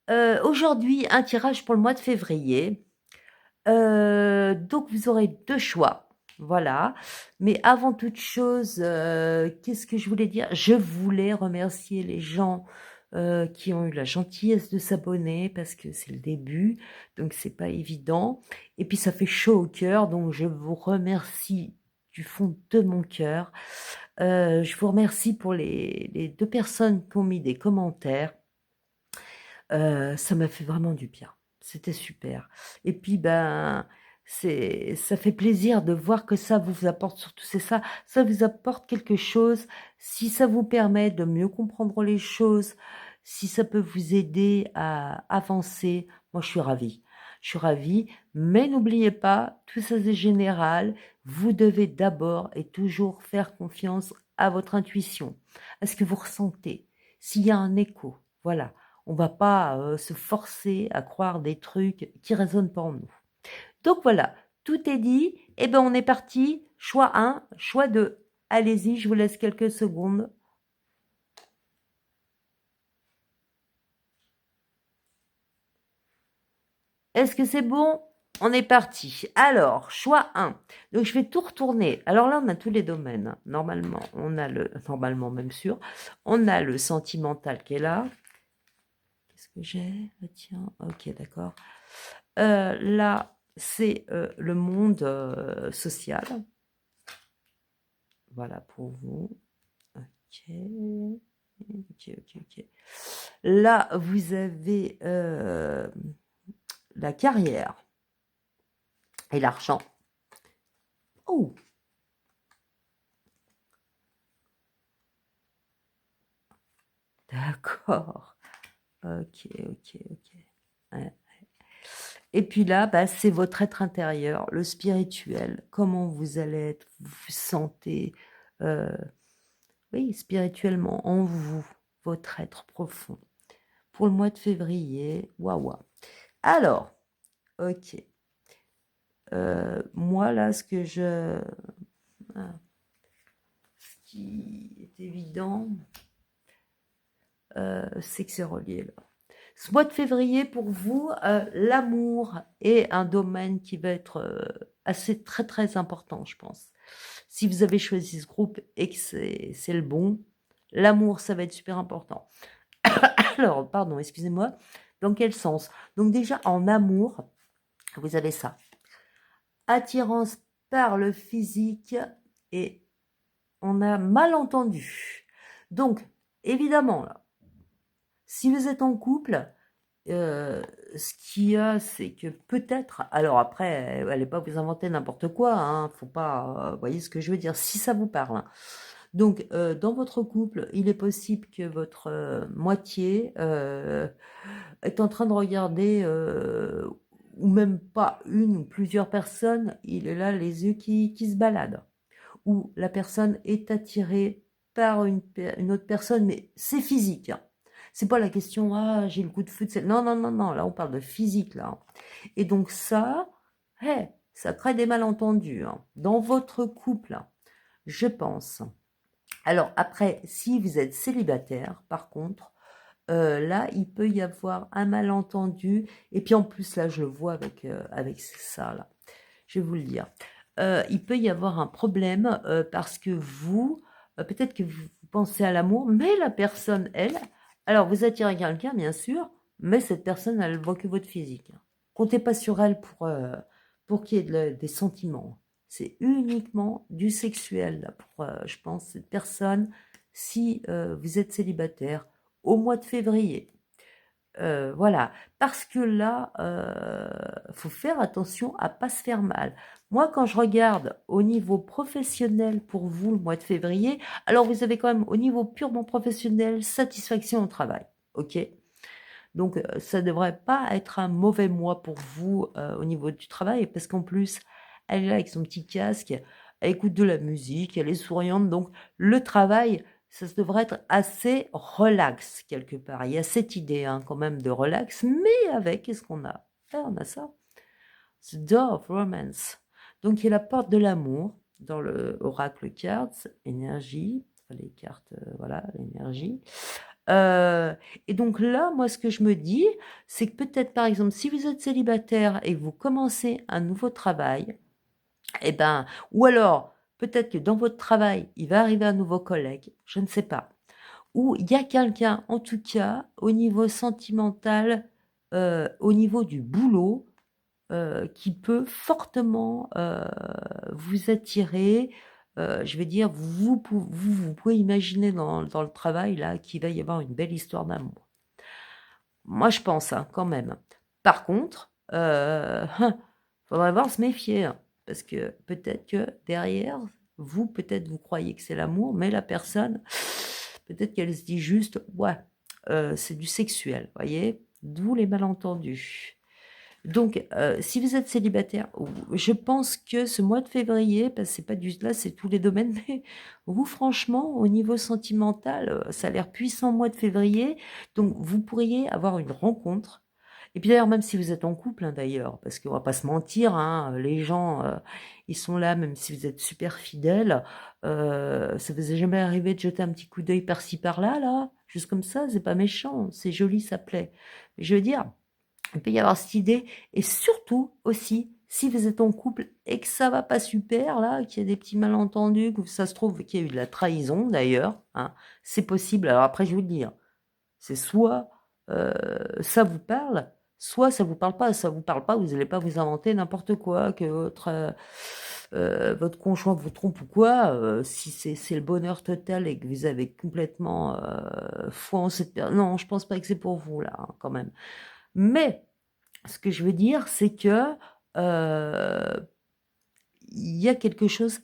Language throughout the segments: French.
Alors, aujourd'hui, un tirage pour le mois de février. Donc, vous aurez 2 choix. Voilà. Mais avant toute chose, qu'est-ce que je voulais dire? Je voulais remercier les gens qui ont eu la gentillesse de s'abonner parce que c'est le début, donc c'est pas évident. Et puis ça fait chaud au cœur, donc je vous remercie du fond de mon cœur. Je vous remercie pour les 2 personnes qui ont mis des commentaires. Ça m'a fait vraiment du bien. C'était super. Et puis, ben, ça fait plaisir de voir que ça vous apporte, surtout c'est ça, ça vous apporte quelque chose. Si ça vous permet de mieux comprendre les choses, si ça peut vous aider à avancer, moi je suis ravie. Je suis ravie, mais n'oubliez pas, tout ça c'est général. Vous devez d'abord et toujours faire confiance à votre intuition, à ce que vous ressentez. S'il y a un écho, voilà. On va pas se forcer à croire des trucs qui résonnent pas en nous. Donc voilà, tout est dit. Eh ben on est parti. Choix 1, choix 2. Allez-y, je vous laisse quelques secondes. Est-ce que c'est bon? On est parti. Alors, choix 1. Donc je vais tout retourner. Alors là, on a tous les domaines. Normalement, normalement même sûr, on a le sentimental qui est là. Qu'est-ce que j'ai? Tiens, ok, d'accord. Là, c'est le monde social. Voilà pour vous. Ok. Ok, ok, ok. Là, vous avez la carrière et l'argent. Oh, d'accord. Ok, ok, ok. Ouais. Et puis là, bah, c'est votre être intérieur, le spirituel. Comment vous allez être, vous vous sentez, euh, oui, spirituellement, en vous, votre être profond. Pour le mois de février, waouh. Alors, ok. Moi, là, ce qui est évident, c'est que c'est relié, là. Ce mois de février, pour vous, l'amour est un domaine qui va être assez très, très important, je pense. Si vous avez choisi ce groupe et que c'est le bon, l'amour, ça va être super important. Alors, pardon, excusez-moi. Dans quel sens? Donc déjà, en amour, vous avez ça. Attirance par le physique et on a malentendu. Donc, évidemment, là, si vous êtes en couple, ce qu'il y a, c'est que peut-être, alors après, allez pas vous inventer n'importe quoi, hein, faut pas, vous voyez ce que je veux dire, si ça vous parle, hein. Donc, dans votre couple, il est possible que votre moitié est en train de regarder, ou même pas une ou plusieurs personnes, il est là les yeux qui se baladent. Ou la personne est attirée par une autre personne, mais c'est physique, hein. C'est pas la question, ah, j'ai le coup de foot. Non, non, non, non, là, on parle de physique, là. Et donc ça, hey, ça crée des malentendus, hein, dans votre couple, hein, je pense. Alors après, si vous êtes célibataire, par contre, là, il peut y avoir un malentendu. Et puis en plus, là, je le vois avec ça, là. Je vais vous le dire. Il peut y avoir un problème parce que vous, peut-être que vous pensez à l'amour, mais la personne, elle, alors vous attirez quelqu'un, bien sûr, mais cette personne, elle voit que votre physique. Comptez pas sur elle pour qu'il y ait des sentiments. C'est uniquement du sexuel, là, pour, je pense, cette personne, si vous êtes célibataire, au mois de février. Voilà, parce que là, faut faire attention à pas se faire mal. Moi, quand je regarde au niveau professionnel pour vous le mois de février, alors vous avez quand même au niveau purement professionnel satisfaction au travail, ok? Donc ça devrait pas être un mauvais mois pour vous au niveau du travail, parce qu'en plus, elle est là avec son petit casque, elle écoute de la musique, elle est souriante, donc le travail, ça devrait être assez relax quelque part. Il y a cette idée hein, quand même de relax, mais avec, qu'est-ce qu'on a? Ah, on a ça. The Door of Romance. Donc il y a la porte de l'amour dans le Oracle Cards, énergie, les cartes, voilà, l'énergie. Heu et donc là, moi, ce que je me dis, c'est que peut-être, par exemple, si vous êtes célibataire et que vous commencez un nouveau travail, et ben ou alors, peut-être que dans votre travail, il va arriver un nouveau collègue, je ne sais pas. Ou il y a quelqu'un, en tout cas, au niveau sentimental, au niveau du boulot, qui peut fortement, vous attirer. Je veux dire, vous pouvez imaginer dans le travail là qu'il va y avoir une belle histoire d'amour. Moi, je pense, hein, quand même. Par contre, faudrait voir se méfier, hein, parce que peut-être que derrière, peut-être vous croyez que c'est l'amour, mais la personne, peut-être qu'elle se dit juste: «Ouais, c'est du sexuel», voyez? D'où les malentendus. Donc, si vous êtes célibataire, je pense que ce mois de février, parce que c'est pas du là, c'est tous les domaines, mais vous, franchement, au niveau sentimental, ça a l'air puissant mois de février. Donc, vous pourriez avoir une rencontre. Et puis d'ailleurs, même si vous êtes en couple, hein, d'ailleurs, parce qu'on va pas se mentir, hein, les gens, ils sont là, même si vous êtes super fidèles. Ça vous est jamais arrivé de jeter un petit coup d'œil par-ci par-là, là, juste comme ça? C'est pas méchant, c'est joli, ça plaît. Mais je veux dire, il peut y avoir cette idée, et surtout aussi, si vous êtes en couple et que ça va pas super, là, qu'il y a des petits malentendus, que ça se trouve qu'il y a eu de la trahison d'ailleurs, hein, c'est possible. Alors après, je vais vous le dire, c'est soit ça vous parle, soit ça vous parle pas. Ça vous parle pas, vous n'allez pas vous inventer n'importe quoi, que votre conjoint vous trompe ou quoi. Si c'est le bonheur total et que vous avez complètement foi en cette personne, non, je pense pas que c'est pour vous là, hein, quand même. Mais ce que je veux dire, c'est que, il y a quelque chose,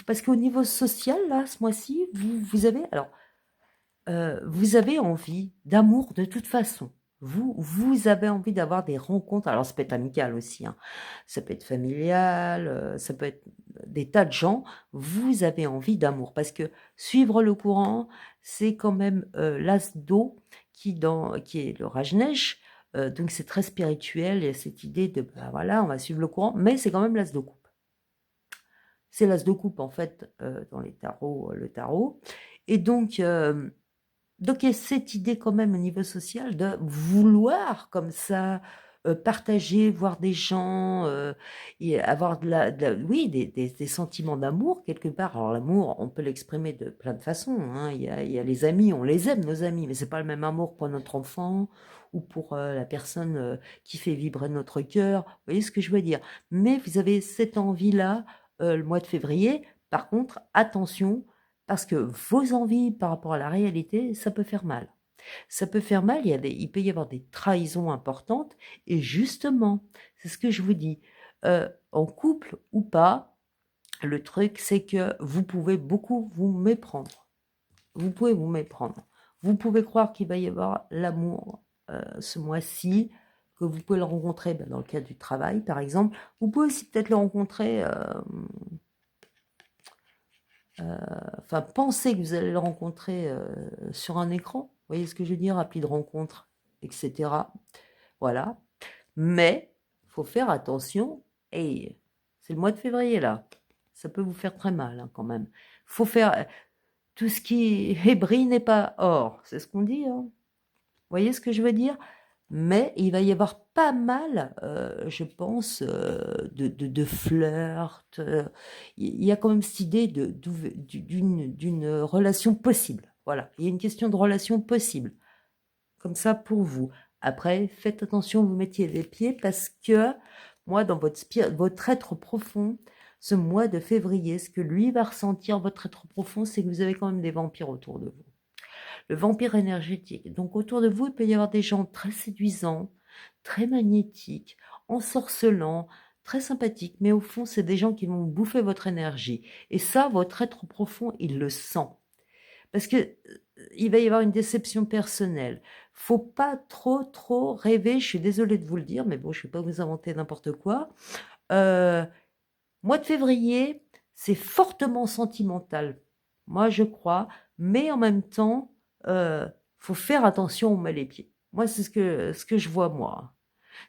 parce qu'au niveau social, là, ce mois-ci, vous avez alors, vous avez envie d'amour de toute façon. Vous avez envie d'avoir des rencontres, alors ça peut être amical aussi, hein, ça peut être familial, ça peut être des tas de gens. Vous avez envie d'amour parce que suivre le courant, c'est quand même, l'as d'eau qui est le Rajneesh, donc c'est très spirituel. Il y a cette idée de, bah, voilà, on va suivre le courant, mais c'est quand même l'as de coupe. C'est l'as de coupe en fait, dans les tarots, le tarot, et donc il y a cette idée quand même au niveau social de vouloir comme ça, partager, voir des gens, et avoir oui, des sentiments d'amour quelque part. Alors l'amour, on peut l'exprimer de plein de façons, hein. Il y a les amis, on les aime nos amis, mais c'est pas le même amour pour notre enfant ou pour, la personne, qui fait vibrer notre cœur. Vous voyez ce que je veux dire? Mais vous avez cette envie-là, le mois de février. Par contre, attention, parce que vos envies par rapport à la réalité, ça peut faire mal. Ça peut faire mal, il peut y avoir des trahisons importantes, et justement, c'est ce que je vous dis, en couple ou pas, le truc, c'est que vous pouvez beaucoup vous méprendre. Vous pouvez vous méprendre. Vous pouvez croire qu'il va y avoir l'amour, ce mois-ci, que vous pouvez le rencontrer, dans le cadre du travail, par exemple. Vous pouvez aussi peut-être le rencontrer, enfin, pensez que vous allez le rencontrer sur un écran. Vous voyez ce que je veux dire? Appli de rencontre, etc. Voilà. Mais il faut faire attention. Et c'est le mois de février, là. Ça peut vous faire très mal, hein, quand même. Faut faire tout ce qui est brille n'est pas or. C'est ce qu'on dit, hein. Vous voyez ce que je veux dire? Mais il va y avoir pas mal, je pense, de flirt. Il y a quand même cette idée d'une relation possible. Voilà, il y a une question de relation possible, comme ça pour vous. Après, faites attention, vous mettiez les pieds, parce que moi, dans votre être profond, ce mois de février, ce que lui va ressentir, votre être profond, c'est que vous avez quand même des vampires autour de vous. Le vampire énergétique. Donc autour de vous, il peut y avoir des gens très séduisants, très magnétiques, ensorcelants, très sympathiques, mais au fond, c'est des gens qui vont bouffer votre énergie. Et ça, votre être profond, il le sent. Parce que il va y avoir une déception personnelle. Faut pas trop rêver. Je suis désolée de vous le dire, mais bon, je ne vais pas vous inventer n'importe quoi. Euh, Mois de février, c'est fortement sentimental, moi je crois, mais en même temps, faut faire attention où on met les pieds. Moi, c'est ce que je vois, moi.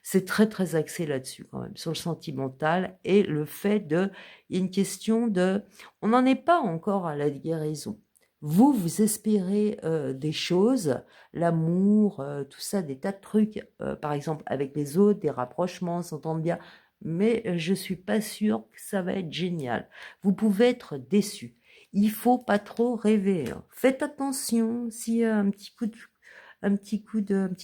C'est très axé là-dessus quand même, sur le sentimental, et le fait il y a une question de, on n'en est pas encore à la guérison. Vous espérez des choses, l'amour, tout ça, des tas de trucs, par exemple avec les autres, des rapprochements, s'entendre bien, mais je suis pas sûre que ça va être génial. Vous pouvez être déçu. Il faut pas trop rêver, hein. Faites attention s'il y a un petit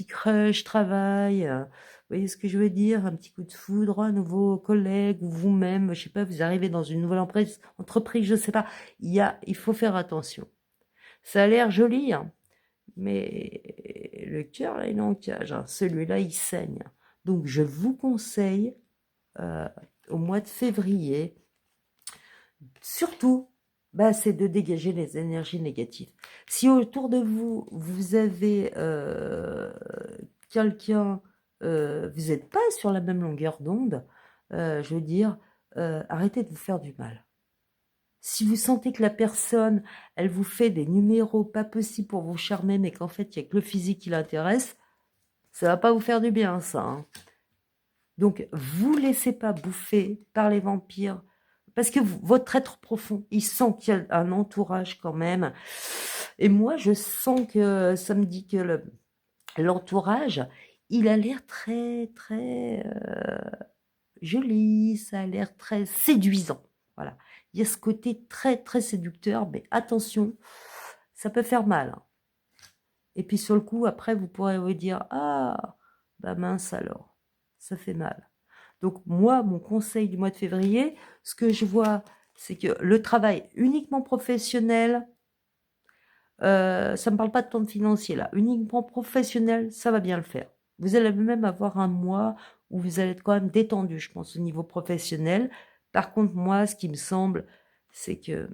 crush, travail, vous voyez ce que je veux dire? Un petit coup de foudre, un nouveau collègue ou vous-même, je sais pas, vous arrivez dans une nouvelle entreprise, je sais pas. Il faut faire attention. Ça a l'air joli, hein, mais le cœur, là, il est en cage, hein. Celui-là, il saigne. Donc, je vous conseille, euh, au mois de février, surtout, bah, c'est de dégager les énergies négatives. Si autour de vous, vous avez quelqu'un, vous n'êtes pas sur la même longueur d'onde, je veux dire, arrêtez de vous faire du mal. Si vous sentez que la personne, elle vous fait des numéros pas possibles pour vous charmer, mais qu'en fait, il n'y a que le physique qui l'intéresse, ça va pas vous faire du bien, ça, hein. Donc, vous laissez pas bouffer par les vampires, parce que votre être profond, il sent qu'il y a un entourage quand même. Et moi, je sens que ça me dit que l'entourage, il a l'air très, très joli, ça a l'air très séduisant. Voilà. Il y a ce côté très, très séducteur, mais attention, ça peut faire mal, hein. Et puis sur le coup, après, vous pourrez vous dire, ah, bah mince alors, ça fait mal. Donc moi, mon conseil du mois de février, ce que je vois, c'est que le travail uniquement professionnel, ça ne me parle pas de temps financier là, uniquement professionnel, ça va bien le faire. Vous allez même avoir un mois où vous allez être quand même détendu, je pense, au niveau professionnel. Par contre, moi, ce qui me semble, c'est que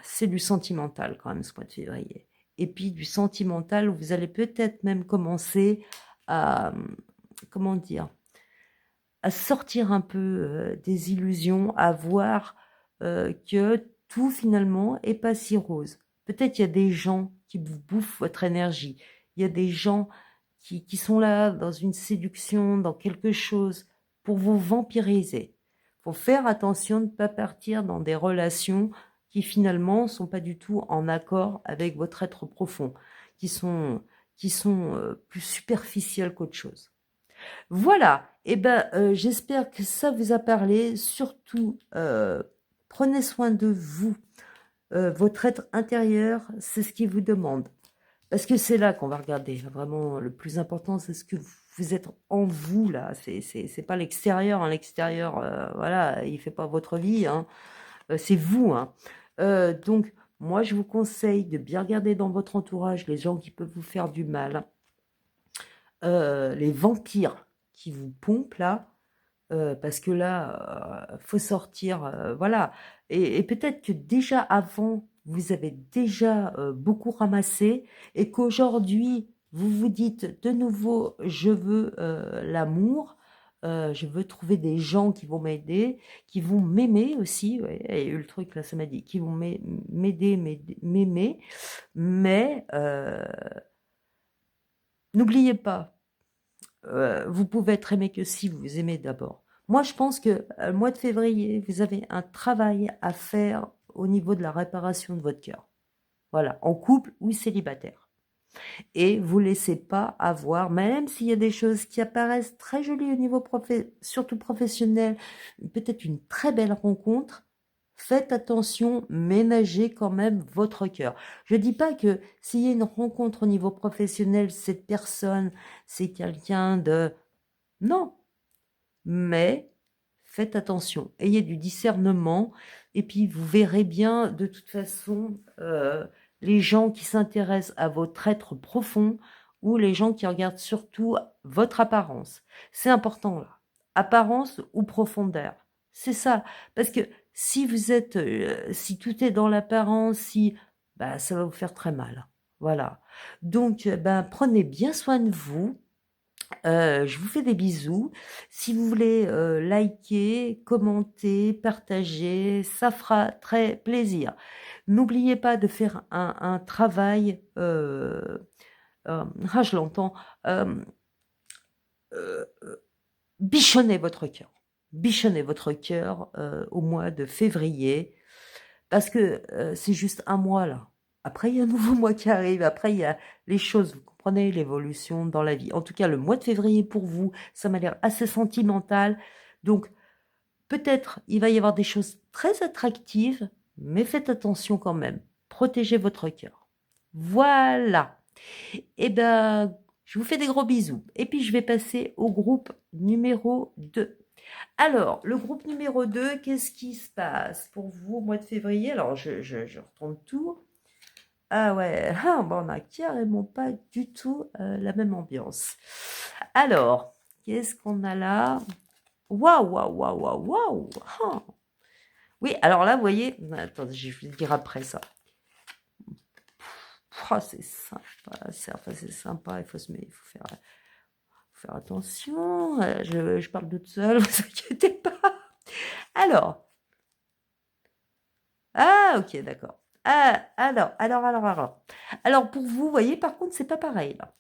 c'est du sentimental quand même ce mois de février. Et puis du sentimental où vous allez peut-être même commencer à, comment dire, à sortir un peu des illusions, à voir que tout finalement est pas si rose. Peut-être il y a des gens qui vous bouffent votre énergie. Il y a des gens qui sont là dans une séduction, dans quelque chose pour vous vampiriser. Faut faire attention de ne pas partir dans des relations qui finalement sont pas du tout en accord avec votre être profond, qui sont plus superficielles qu'autre chose. Voilà, et ben, j'espère que ça vous a parlé. Surtout, prenez soin de vous. Votre être intérieur, c'est ce qui vous demande. Parce que c'est là qu'on va regarder. Vraiment, le plus important, c'est ce que vous êtes en vous, là. C'est pas l'extérieur, hein. L'extérieur, voilà, il fait pas votre vie, hein. C'est vous, hein. Donc, moi, je vous conseille de bien regarder dans votre entourage les gens qui peuvent vous faire du mal. Les vampires qui vous pompent, là, parce que là, faut sortir, voilà. Et peut-être que déjà avant, vous avez déjà beaucoup ramassé et qu'aujourd'hui, vous vous dites de nouveau, je veux l'amour, je veux trouver des gens qui vont m'aider, qui vont m'aimer aussi. Ouais, il y a eu le truc là, ça m'a dit, qui vont m'aider, m'aimer. Mais n'oubliez pas, vous pouvez être aimé que si vous aimez d'abord. Moi, je pense que le mois de février, vous avez un travail à faire au niveau de la réparation de votre cœur. Voilà, en couple ou célibataire. Et vous laissez pas avoir, même s'il y a des choses qui apparaissent très jolies au niveau surtout professionnel, peut-être une très belle rencontre, faites attention, ménagez quand même votre cœur. Je dis pas que s'il y a une rencontre au niveau professionnel, cette personne, c'est quelqu'un de... Non, mais faites attention, ayez du discernement, et puis vous verrez bien, de toute façon, les gens qui s'intéressent à votre être profond ou les gens qui regardent surtout votre apparence. C'est important là. Apparence ou profondeur. C'est ça. Parce que si vous êtes, si tout est dans l'apparence, si, bah, ça va vous faire très mal. Voilà. Donc, ben, prenez bien soin de vous. Je vous fais des bisous. Si vous voulez liker, commenter, partager, ça fera très plaisir. N'oubliez pas de faire un travail, ah je l'entends, euh, euh, bichonnez votre cœur. Bichonnez votre cœur au mois de février, parce que c'est juste un mois là. Après, il y a un nouveau mois qui arrive. Après, il y a les choses, vous comprenez, l'évolution dans la vie. En tout cas, le mois de février pour vous, ça m'a l'air assez sentimental. Donc, peut-être, il va y avoir des choses très attractives, mais faites attention quand même. Protégez votre cœur. Voilà. Eh ben, je vous fais des gros bisous. Et puis, je vais passer au groupe numéro 2. Alors, le groupe numéro 2, qu'est-ce qui se passe pour vous au mois de février? Alors, je retourne tout. Ah ouais, ah, bon, on n'a carrément pas du tout la même ambiance. Alors, qu'est-ce qu'on a là? Waouh, waouh, waouh, waouh, waouh. Ah. Oui, alors là, vous voyez, attendez, je vais vous dire après ça. Oh, c'est sympa, c'est sympa, il faut faire attention. Je parle toute seule, ne vous inquiétez pas. Alors, ah, ok, d'accord. Ah, alors, pour vous, voyez, par contre, c'est pas pareil, là.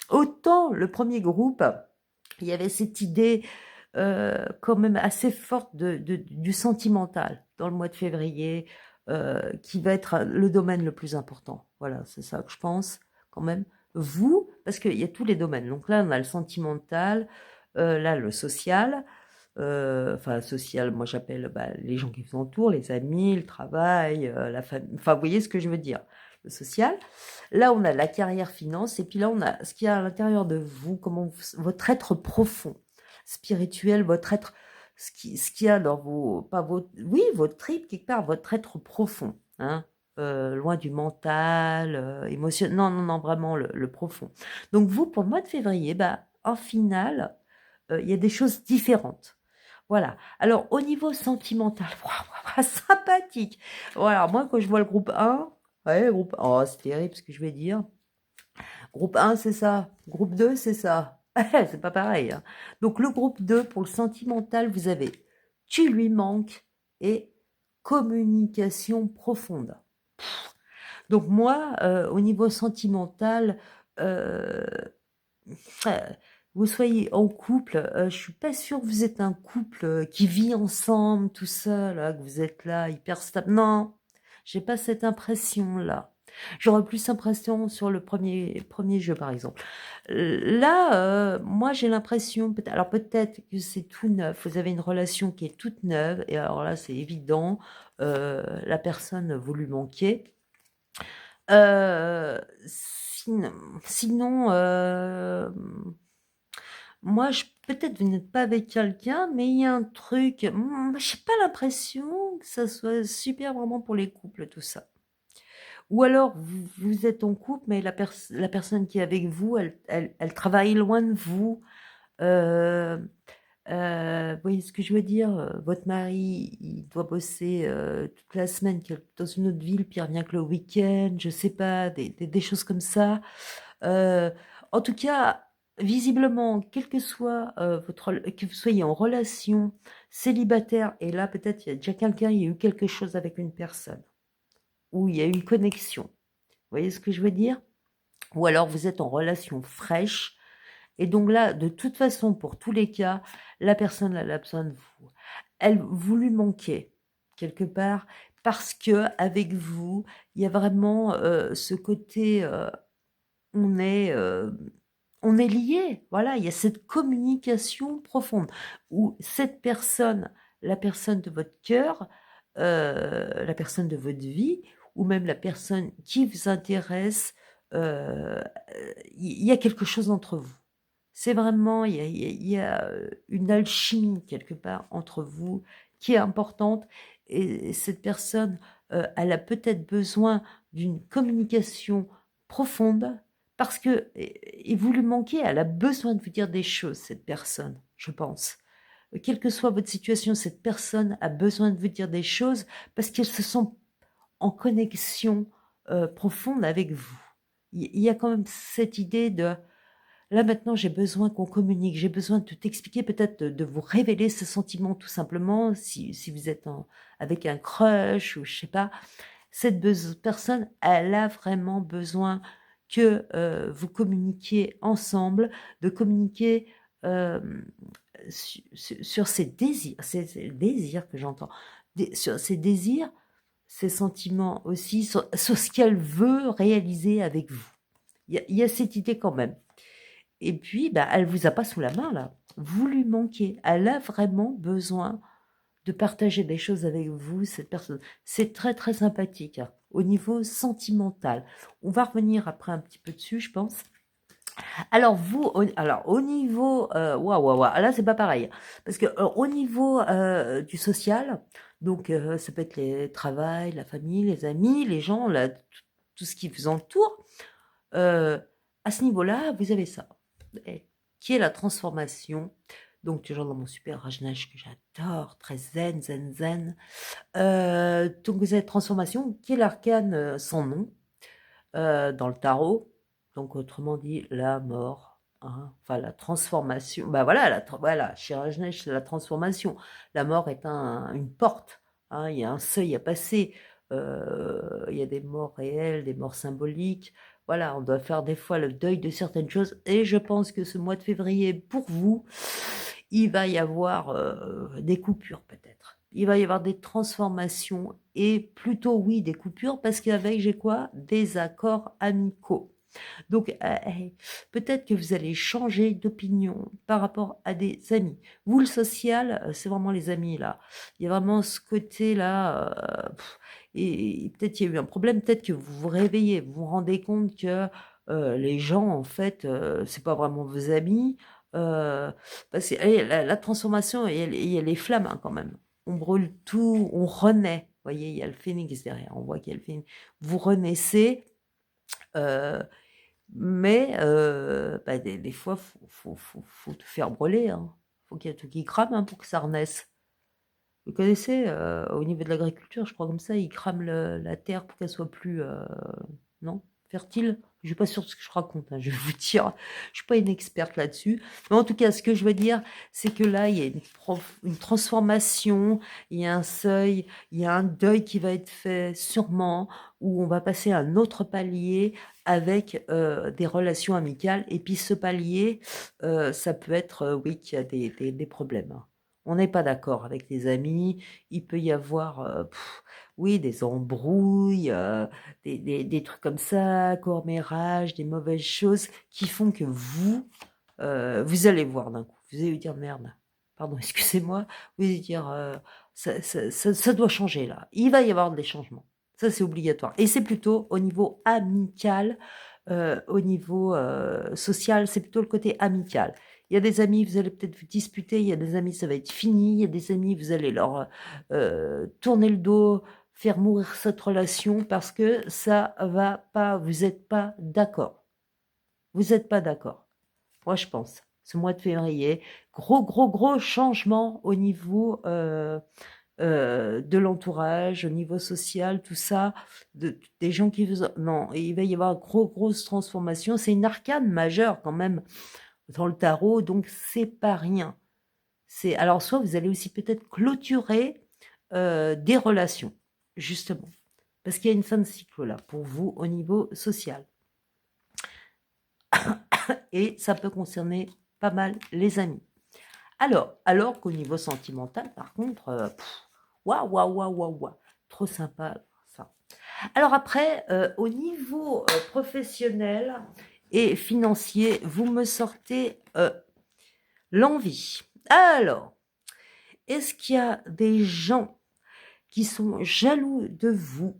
Autant le premier groupe, il y avait cette idée quand même assez forte du sentimental dans le mois de février, qui va être le domaine le plus important. Voilà, c'est ça que je pense quand même. Vous, parce qu'il y a tous les domaines. Donc là, on a le sentimental, là, le social. Enfin, social, moi j'appelle les gens qui vous entourent, les amis, le travail, la famille. Enfin, vous voyez ce que je veux dire. Le social. Là, on a la carrière finance. Et puis là, on a ce qu'il y a à l'intérieur de vous, votre être profond, spirituel, votre être, ce qu'il y a dans votre trip, quelque part, votre être profond. Hein, loin du mental, émotionnel. Non, non, non, vraiment le profond. Donc, vous, pour le mois de février, en finale, il y a des choses différentes. Voilà. Alors, au niveau sentimental, sympathique. Voilà, moi, quand je vois le groupe 1, ouais, groupe, oh, c'est terrible ce que je vais dire. Groupe 1, c'est ça. Groupe 2, c'est ça. C'est pas pareil. Hein. Donc, le groupe 2, pour le sentimental, vous avez tu lui manques et communication profonde. Donc, moi, au niveau sentimental, euh, vous soyez en couple, je suis pas sûre que vous êtes un couple qui vit ensemble, tout seul, que vous êtes là, hyper stable. Non, j'ai pas cette impression-là. J'aurais plus l'impression sur le premier jeu, par exemple. Là, moi, j'ai l'impression, alors peut-être que c'est tout neuf, vous avez une relation qui est toute neuve, et alors là, c'est évident, la personne, vous lui manquez. Sinon, moi, peut-être vous n'êtes pas avec quelqu'un, mais il y a un truc, je n'ai pas l'impression que ça soit super vraiment pour les couples, tout ça. Ou alors, vous êtes en couple, mais la personne qui est avec vous, elle travaille loin de vous. Euh, vous voyez ce que je veux dire? Votre mari, il doit bosser toute la semaine dans une autre ville, puis il revient que le week-end, je sais pas, des choses comme ça. Euh, En tout cas, visiblement, quel que soit que vous soyez en relation, célibataire, et là peut-être il y a déjà quelqu'un, il y a eu quelque chose avec une personne, ou il y a eu une connexion. Vous voyez ce que je veux dire? Ou alors vous êtes en relation fraîche, et donc là, de toute façon, pour tous les cas, la personne elle a besoin de vous. Vous lui manquez quelque part parce que avec vous, il y a vraiment ce côté, on est on est liés. Voilà, il y a cette communication profonde où cette personne, la personne de votre cœur, la personne de votre vie, ou même la personne qui vous intéresse, il y a quelque chose entre vous. C'est vraiment, il y a une alchimie quelque part entre vous qui est importante, et cette personne, elle a peut-être besoin d'une communication profonde parce que, et vous lui manquez, elle a besoin de vous dire des choses, cette personne, je pense. Quelle que soit votre situation, cette personne a besoin de vous dire des choses parce qu'elle se sent en connexion profonde avec vous. Il y a quand même cette idée de, là maintenant j'ai besoin qu'on communique, j'ai besoin de t'expliquer, peut-être de vous révéler ce sentiment tout simplement, si vous êtes avec un crush ou je sais pas. Cette personne, elle a vraiment besoin que vous communiquiez ensemble, de communiquer euh, sur ses désirs, c'est le désir que j'entends, sur ses désirs, ses sentiments aussi, sur ce qu'elle veut réaliser avec vous. Il y a cette idée quand même. Et puis, bah, elle vous a pas sous la main, là. Vous lui manquez. Elle a vraiment besoin de partager des choses avec vous, cette personne. C'est très, très sympathique, hein, au niveau sentimental. On va revenir après un petit peu dessus, je pense. Alors, au niveau, waouh, waouh, waouh, là, c'est pas pareil. Parce que, au niveau du social, donc, ça peut être le travail, la famille, les amis, les gens, là, tout ce qui vous entoure. À ce niveau-là, vous avez ça, qui est la transformation. Donc, toujours dans mon super Rajneesh que j'adore, très zen, zen, zen. Donc, vous avez transformation, qui est l'arcane sans nom, dans le tarot. Donc, autrement dit, la mort. Hein, enfin, la transformation. Bah voilà, voilà, chez Rajneesh, c'est la transformation. La mort est une porte. Hein, il y a un seuil à passer. Il y a des morts réelles, des morts symboliques. Voilà, on doit faire des fois le deuil de certaines choses. Et je pense que ce mois de février, pour vous, il va y avoir des coupures peut-être. Il va y avoir des transformations et plutôt oui des coupures parce qu'avec j'ai quoi? Des accords amicaux. Donc peut-être que vous allez changer d'opinion par rapport à des amis. Vous le social, c'est vraiment les amis là. Il y a vraiment ce côté là et peut-être il y a eu un problème, peut-être que vous vous réveillez, vous vous rendez compte que les gens en fait c'est pas vraiment vos amis. Parce que la transformation, il y a les flammes hein, quand même. On brûle tout, on renaît. Vous voyez, il y a le phénix derrière. On voit qu'il y a le phénix. Vous renaissez, mais bah, des fois, faut tout faire brûler. Hein. Faut qu'il y ait tout qui crame hein, pour que ça renaisse. Vous connaissez, au niveau de l'agriculture, je crois comme ça, ils crament la terre pour qu'elle soit plus, non, fertile. Je suis pas sûre de ce que je raconte, hein, je vais vous dire, je suis pas une experte là-dessus. Mais en tout cas, ce que je veux dire, c'est que là, il y a une transformation, il y a un seuil, il y a un deuil qui va être fait sûrement, où on va passer à un autre palier avec des relations amicales. Et puis ce palier, ça peut être, oui, qu'il y a des problèmes. Hein. On n'est pas d'accord avec les amis, il peut y avoir, oui, des embrouilles, des trucs comme ça, commérage, des mauvaises choses qui font que vous allez voir d'un coup, vous allez vous dire merde, pardon, excusez-moi, vous allez dire ça doit changer là, il va y avoir des changements, ça c'est obligatoire. Et c'est plutôt au niveau amical, au niveau social, c'est plutôt le côté amical. Il y a des amis, vous allez peut-être vous disputer, il y a des amis, ça va être fini, il y a des amis, vous allez leur tourner le dos, faire mourir cette relation parce que ça va pas, vous n'êtes pas d'accord. Vous n'êtes pas d'accord. Moi, je pense. Ce mois de février, gros changement au niveau de l'entourage, au niveau social, tout ça, des gens qui vous... Non, il va y avoir grosse transformation. C'est une arcane majeure quand même dans le tarot, donc c'est pas rien. Alors soit vous allez aussi peut-être clôturer des relations, justement, parce qu'il y a une fin de cycle là pour vous au niveau social. Et ça peut concerner pas mal les amis. Alors qu'au niveau sentimental, par contre, waouh, trop sympa ça. Alors après, au niveau professionnel et financier, vous me sortez l'envie. Alors, est-ce qu'il y a des gens qui sont jaloux de vous?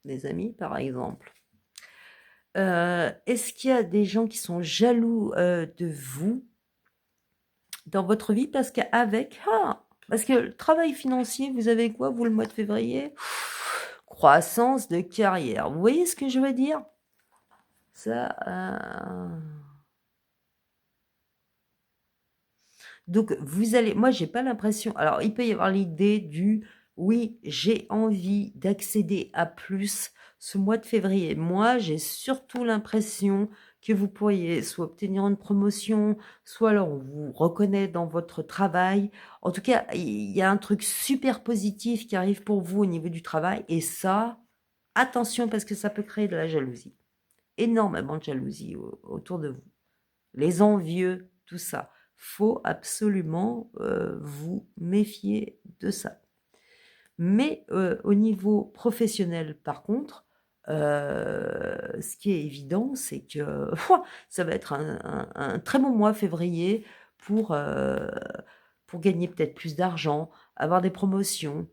Des amis, par exemple. Est-ce qu'il y a des gens qui sont jaloux de vous dans votre vie? Parce parce que le travail financier, vous avez quoi, vous, le mois de février? Croissance de carrière. Vous voyez ce que je veux dire? Ça... Donc, vous allez... Moi, j'ai pas l'impression... Alors, il peut y avoir l'idée du... Oui, j'ai envie d'accéder à plus ce mois de février. Moi, j'ai surtout l'impression que vous pourriez soit obtenir une promotion, soit alors on vous reconnaît dans votre travail. En tout cas, il y a un truc super positif qui arrive pour vous au niveau du travail. Et ça, attention parce que ça peut créer de la jalousie. Énormément de jalousie autour de vous. Les envieux, tout ça. Faut absolument vous méfier de ça. Mais au niveau professionnel, par contre, ce qui est évident, c'est que ça va être un très bon mois février pour, euh, pour gagner peut-être plus d'argent, avoir des promotions,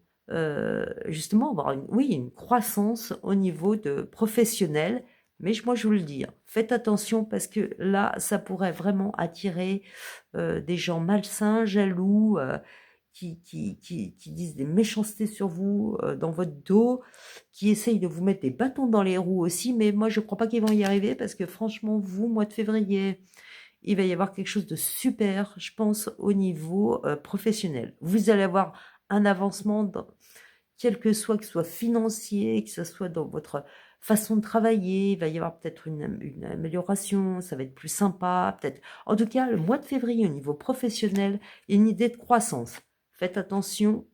justement avoir une croissance au niveau de professionnel. Mais moi, je vous le dis, hein, faites attention parce que là, ça pourrait vraiment attirer des gens malsains, jaloux, qui disent des méchancetés sur vous, dans votre dos, qui essayent de vous mettre des bâtons dans les roues aussi. Mais moi, je ne crois pas qu'ils vont y arriver parce que franchement, vous, mois de février, il va y avoir quelque chose de super, je pense, au niveau professionnel. Vous allez avoir un avancement, quel que ce soit financier, que ce soit dans votre façon de travailler, il va y avoir peut-être une amélioration, ça va être plus sympa, peut-être. En tout cas, le mois de février, au niveau professionnel, il y a une idée de croissance. Faites attention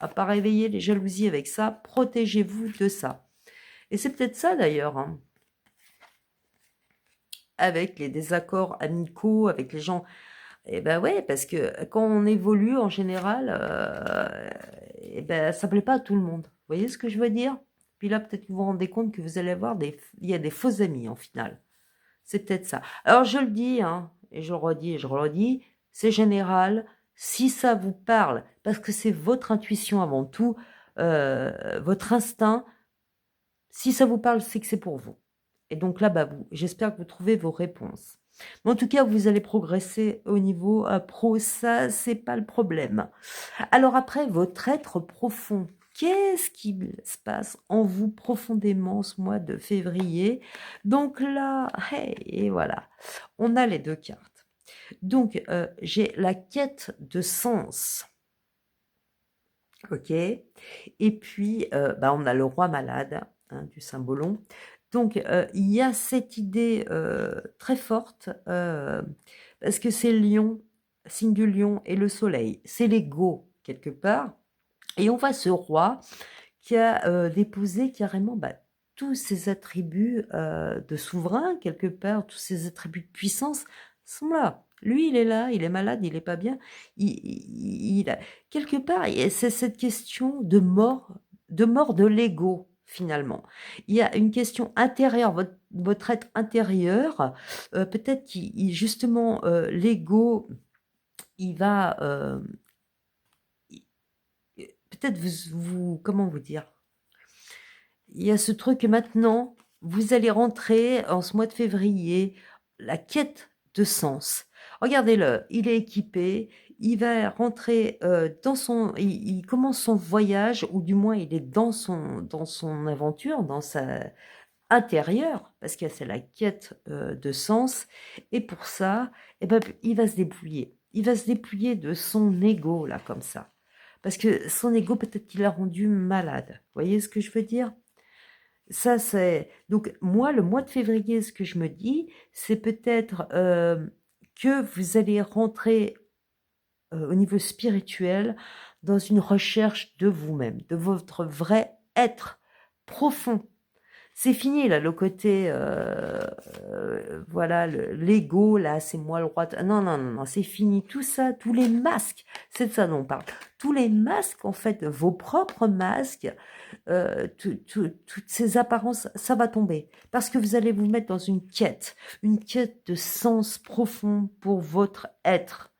à ne pas réveiller les jalousies avec ça, protégez-vous de ça. Et c'est peut-être ça d'ailleurs, hein, avec les désaccords amicaux, avec les gens. Eh ben ouais, parce que quand on évolue en général, eh ben ça plaît pas à tout le monde. Vous voyez ce que je veux dire? Puis là, peut-être que vous vous rendez compte que vous allez avoir il y a des faux amis en final. C'est peut-être ça. Alors je le dis, hein, et je le redis et je le redis, c'est général. Si ça vous parle, parce que c'est votre intuition avant tout, votre instinct, si ça vous parle, c'est que c'est pour vous. Et donc là, bah, j'espère que vous trouvez vos réponses. Mais en tout cas, vous allez progresser au niveau pro, ça, c'est pas le problème. Alors après, votre être profond, qu'est-ce qui se passe en vous profondément ce mois de février? Donc là, hey, et voilà, on a les deux cartes. Donc, j'ai la quête de sens. Ok. Et puis, bah, on a le roi malade, hein, du symbolon. Donc, il y a cette idée très forte, parce que c'est Lion, signe du lion, et le soleil. C'est l'ego, quelque part. Et on voit ce roi qui a déposé carrément bah, tous ses attributs de souverain, quelque part, tous ses attributs de puissance sont là. Lui, il est là, il est malade, il est pas bien. Quelque part, c'est cette question de mort de l'ego, finalement. Il y a une question intérieure, votre être intérieur, peut-être justement, l'ego, il va... peut-être comment vous dire? Il y a ce truc que maintenant, vous allez rentrer en ce mois de février, la quête de sens. Regardez-le, il est équipé, il va rentrer il commence son voyage, ou du moins il est dans son aventure, dans sa intérieure, parce que c'est la quête de sens, et pour ça, eh ben, il va se dépouiller. Il va se dépouiller de son ego, là, comme ça. Parce que son ego, peut-être qu'il l'a rendu malade. Vous voyez ce que je veux dire? Ça, c'est... Donc, moi, le mois de février, ce que je me dis, c'est peut-être que vous allez rentrer au niveau spirituel dans une recherche de vous-même, de votre vrai être profond. C'est fini, là, le côté, voilà, l'ego, là, c'est moi le roi. Non, non, non, non, c'est fini. Tout ça, tous les masques, c'est de ça dont on parle. Tous les masques, en fait, vos propres masques, toutes ces apparences, ça va tomber. Parce que vous allez vous mettre dans une quête de sens profond pour votre être.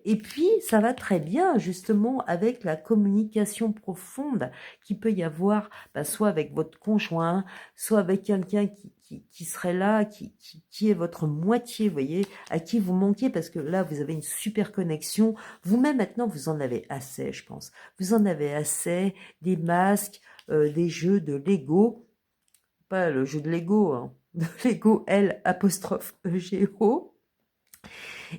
Et puis, ça va très bien, justement, avec la communication profonde qui peut y avoir, bah, soit avec votre conjoint, soit avec quelqu'un qui serait là, qui est votre moitié, vous voyez, à qui vous manquez, parce que là, vous avez une super connexion. Vous-même, maintenant, vous en avez assez, je pense. Vous en avez assez des masques, des jeux de Lego, pas le jeu de Lego, hein, de Lego L apostrophe EGO.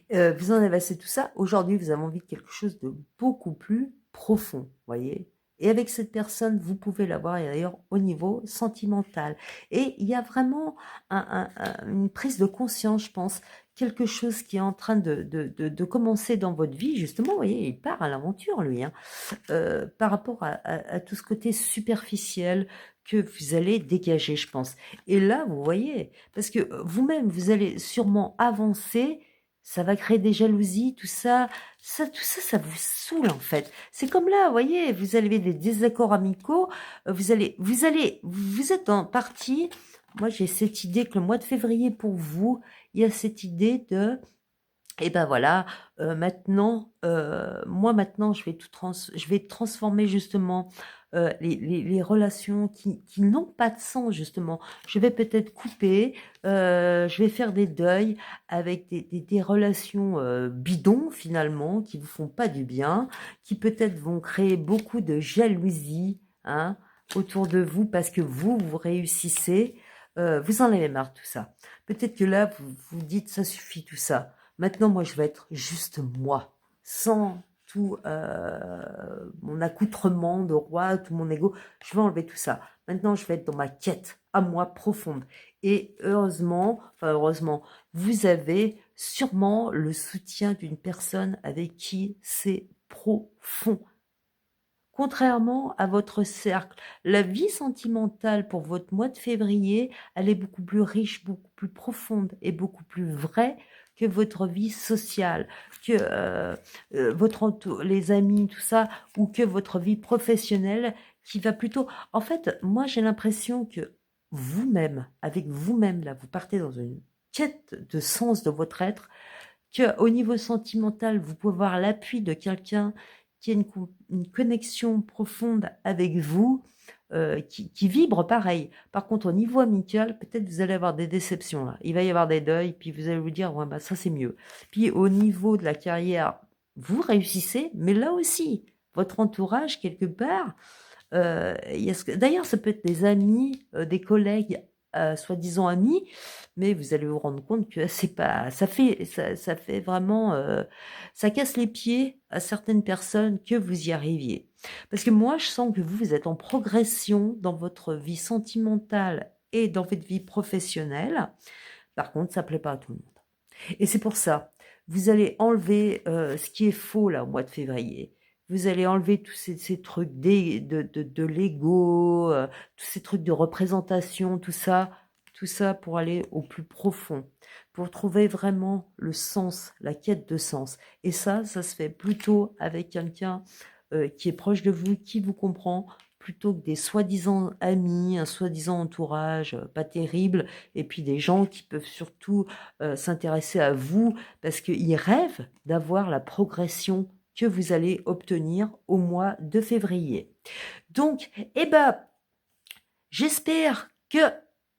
Vous en avez assez de tout ça. Aujourd'hui, vous avez envie de quelque chose de beaucoup plus profond, voyez. Et avec cette personne, vous pouvez l'avoir d'ailleurs au niveau sentimental. Et il y a vraiment une prise de conscience, je pense, quelque chose qui est en train de commencer dans votre vie. Justement, vous voyez, il part à l'aventure, lui, hein, par rapport à tout ce côté superficiel que vous allez dégager, je pense. Et là, vous voyez, parce que vous-même, vous allez sûrement avancer Ça va créer des jalousies, tout ça vous saoule en fait. C'est comme là, vous voyez, vous avez des désaccords amicaux, vous êtes en partie. Moi, j'ai cette idée que le mois de février pour vous, il y a cette idée de, et ben voilà, maintenant, moi maintenant, je vais transformer justement les relations qui n'ont pas de sens justement. Je vais peut-être couper, je vais faire des deuils avec des relations bidons finalement, qui vous font pas du bien, qui peut-être vont créer beaucoup de jalousie, hein, autour de vous parce que vous réussissez. Vous en avez marre de tout ça. Peut-être que là, vous vous dites, ça suffit tout ça. Maintenant, moi, je vais être juste moi, sans tout mon accoutrement de roi, tout mon ego. Je vais enlever tout ça. Maintenant, je vais être dans ma quête à moi profonde. Et heureusement, vous avez sûrement le soutien d'une personne avec qui c'est profond. Contrairement à votre cercle, la vie sentimentale pour votre mois de février, elle est beaucoup plus riche, beaucoup plus profonde et beaucoup plus vraie que votre vie sociale, que les amis, tout ça, ou que votre vie professionnelle qui va plutôt... En fait, moi j'ai l'impression que vous-même, avec vous-même, là, vous partez dans une quête de sens de votre être, qu'au niveau sentimental, vous pouvez avoir l'appui de quelqu'un qui a une connexion profonde avec vous, qui vibre pareil. Par contre, au niveau amical, peut-être vous allez avoir des déceptions là. Il va y avoir des deuils, puis vous allez vous dire, ouais, bah, ça c'est mieux. Puis au niveau de la carrière, vous réussissez, mais là aussi, votre entourage, quelque part, d'ailleurs, ça peut être des amis, des collègues, soi-disant amis, mais vous allez vous rendre compte que c'est pas, ça fait vraiment, ça casse les pieds à certaines personnes que vous y arriviez. Parce que moi, je sens que vous êtes en progression dans votre vie sentimentale et dans votre vie professionnelle. Par contre, ça plaît pas à tout le monde. Et c'est pour ça, vous allez enlever ce qui est faux là au mois de février. Vous allez enlever tous ces trucs de l'ego, tous ces trucs de représentation, tout ça pour aller au plus profond, pour trouver vraiment le sens, la quête de sens. Et ça se fait plutôt avec quelqu'un qui est proche de vous, qui vous comprend, plutôt que des soi-disant amis, un soi-disant entourage pas terrible, et puis des gens qui peuvent surtout s'intéresser à vous parce qu'ils rêvent d'avoir la progression que vous allez obtenir au mois de février. Donc, j'espère que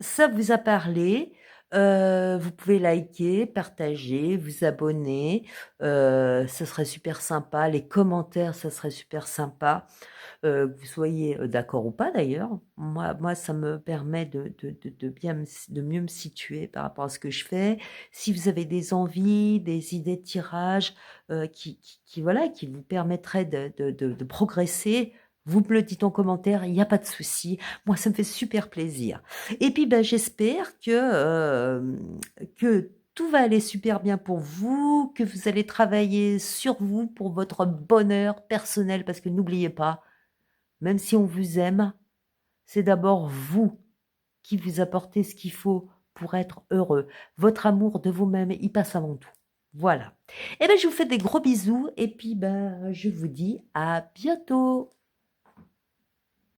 ça vous a parlé. Vous pouvez liker, partager, vous abonner. Ça serait super sympa. Les commentaires, ça serait super sympa. Que vous soyez d'accord ou pas d'ailleurs. Moi, ça me permet de mieux me situer par rapport à ce que je fais. Si vous avez des envies, des idées de tirage voilà, qui vous permettraient de progresser, vous me le dites en commentaire, il n'y a pas de souci. Moi, ça me fait super plaisir. Et puis, j'espère que tout va aller super bien pour vous, que vous allez travailler sur vous pour votre bonheur personnel, parce que n'oubliez pas, même si on vous aime, c'est d'abord vous qui vous apportez ce qu'il faut pour être heureux. Votre amour de vous-même, il passe avant tout. Voilà. Je vous fais des gros bisous et puis je vous dis à bientôt.